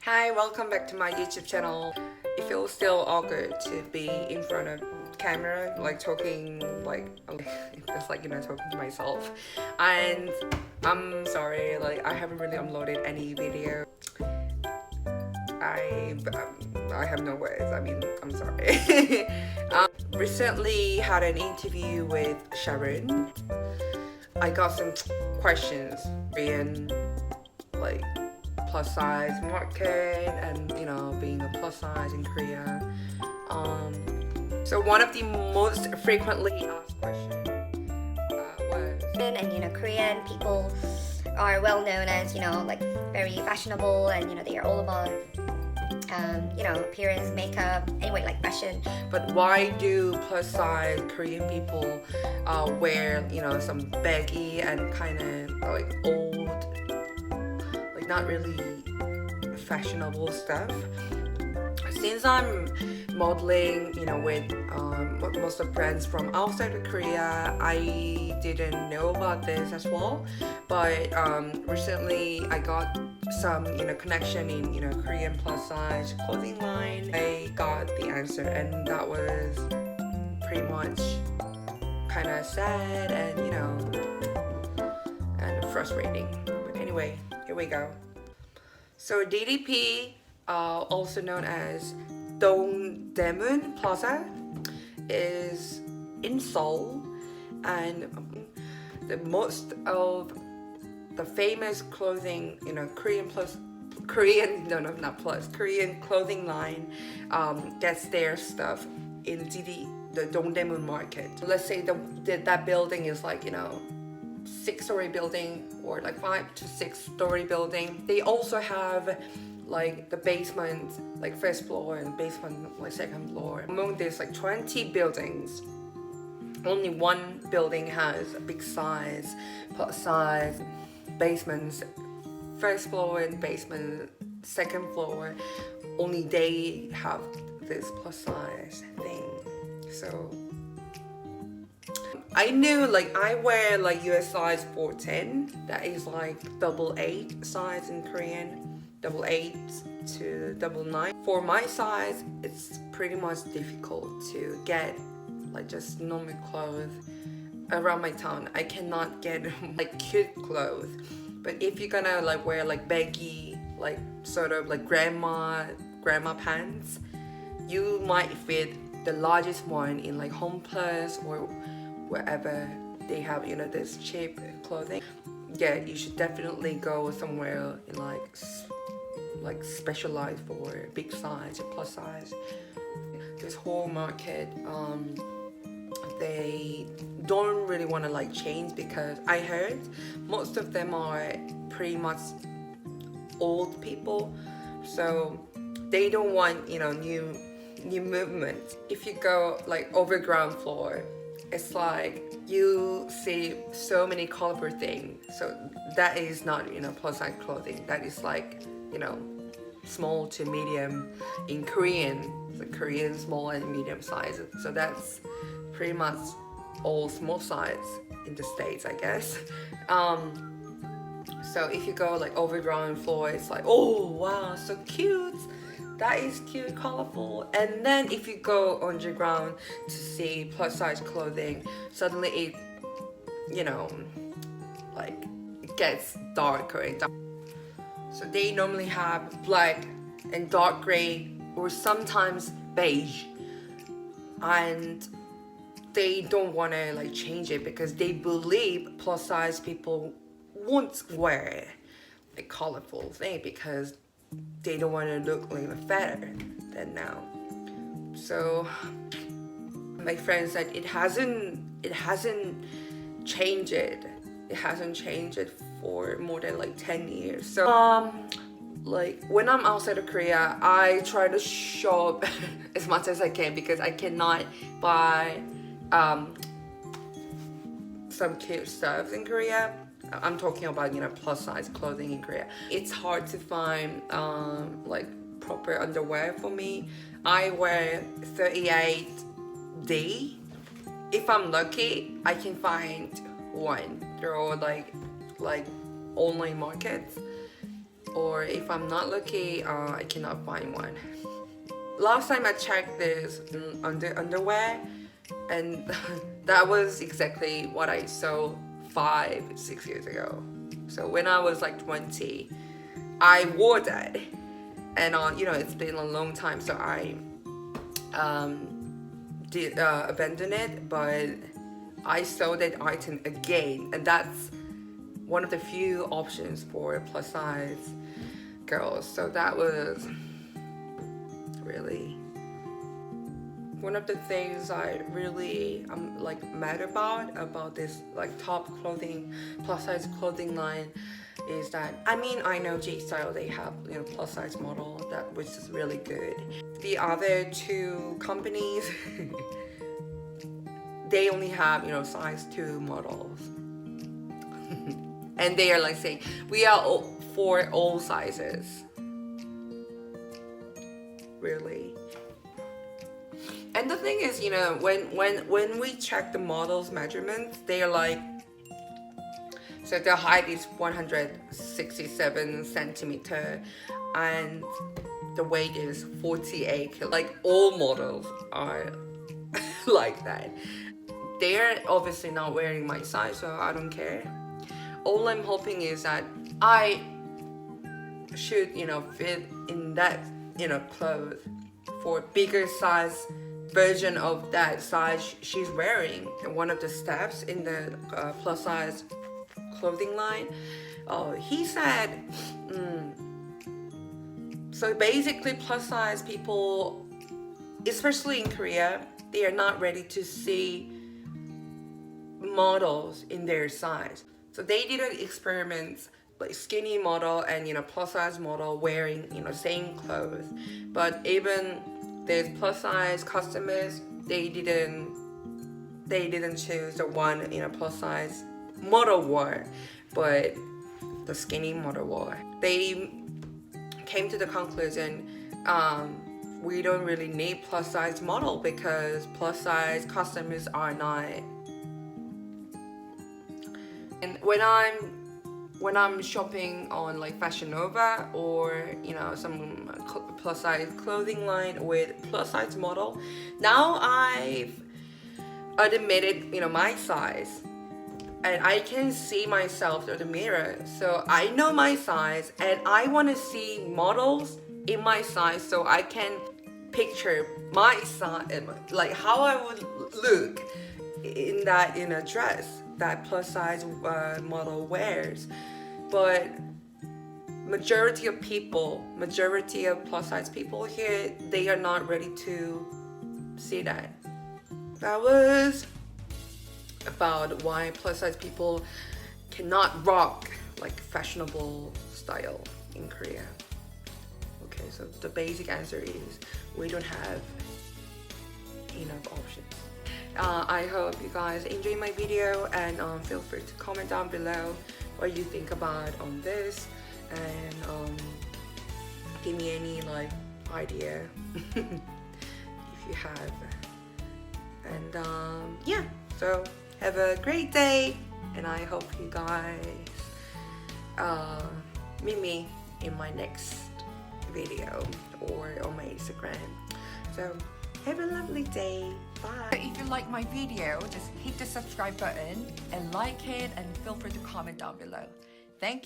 Hi, welcome back to my YouTube channel. It feels still awkward to be in front of camera, like talking, like it's like talking to myself. And I'm sorry, like I haven't really uploaded any video. I have no words. I mean, I'm sorry. Recently had an interview with Sharoona. I got some questions in like plus size market and being a plus size in Korea. So one of the most frequently asked questions was and Korean people are well known as like very fashionable, and they are all about appearance, makeup, anyway, like fashion. but why do plus size Korean people wear some baggy and kind of like old, like not really fashionable stuff? Since I'm modeling with most of friends from outside of Korea, I didn't know about this as well, but recently I got some connection in Korean plus size clothing line. I got the answer, and that was pretty much kind of sad and and frustrating. But anyway, here we go. So DDP, also known as Dongdaemun Plaza, is in Seoul, and the most of the famous clothing, Korean clothing line gets their stuff in the Dongdaemun market. Let's say that building is like 6-story building, or like 5 to 6-story building. They also have like the basement, like first floor, and basement, like second floor. Among these like 20 buildings, only one building has a big size, plus size, basements, first floor and basement, second floor. Only they have this plus size thing. So I knew, like I wear like US size 410, that is like 888 size in Korean, 88 to 99. For my size, it's pretty much difficult to get like just normal clothes around my town. I cannot get like cute clothes, but if you're gonna like wear like baggy, like sort of like grandma pants, you might fit the largest one in like Home Plus or wherever they have this cheap clothing. Yeah, you should definitely go somewhere in like specialized for big size, plus size. This whole market, they don't really want to like change, because I heard most of them are pretty much old people, so they don't want new movement. If you go like over ground floor, it's like you see so many colorful things. So that is not plus size clothing. That is like small to medium in Korean. The Korean small and medium size. So that's pretty much all small size in the States, I guess. So if you go like over ground floor, it's like, oh wow, so cute. That is cute, colorful. And then if you go underground to see plus size clothing, suddenly it like it gets darker and dark. So they normally have black and dark gray, or sometimes beige, and they don't want to like change it, because they believe plus size people won't wear a colorful thing, because they don't want to look like fatter than now. So my friend said it hasn't changed it. It hasn't changed it for more than like 10 years. So like when I'm outside of Korea, I try to shop as much as I can, because I cannot buy some cute stuff in Korea. I'm talking about plus size clothing in Korea. It's hard to find like proper underwear for me. I wear 38D. If I'm lucky, I can find one. They're all like online markets. or if I'm not lucky, I cannot find one. Last time I checked this underwear, and that was exactly what I saw 5-6 years ago. So when I was like 20, I wore that, and you know, it's been a long time, so I did abandon it, but I saw that item again, and that's one of the few options for plus size girls. So that was really one of the things I really like mad about this like top clothing, plus size clothing line, is that, I mean, I know G-Style, they have, you know, plus size model, that which is really good. The other two companies they only have, you know, size 2 models. And they are like saying, we are all for all sizes. Really? And the thing is, you know, when we check the model's measurements, they are like, so the height is 167 centimeter and the weight is 48. Like all models are like that. They're obviously not wearing my size, so I don't care. All I'm hoping is that I should, you know, fit in that, you know, clothes for bigger size version of that size she's wearing. And one of the staffs in the plus size clothing line, he said, so basically plus size people, especially in Korea, they are not ready to see models in their size. So they did an experiment, like skinny model and, you know, plus size model wearing, you know, same clothes. But even there's plus size customers, they didn't choose the one, you know, plus size model wore, but the skinny model wore. They came to the conclusion, we don't really need plus size model because plus size customers are not. And when I'm shopping on like Fashion Nova or, you know, some plus size clothing line with plus size model, now I've admitted, you know, my size, and I can see myself through the mirror, so I know my size, and I want to see models in my size so I can picture my size, like how I would look in that, in a dress that plus size model wears. But majority of plus size people here, they are not ready to see that. That was about why plus size people cannot rock like fashionable style in Korea. Okay, so the basic answer is we don't have enough options. I hope you guys enjoy my video, and feel free to comment down below what you think about on this, and give me any like idea if you have. And yeah, so have a great day, and I hope you guys meet me in my next video or on my Instagram. So have a lovely day. Bye. If you like my video, just hit the subscribe button and like it, and feel free to comment down below. Thank you.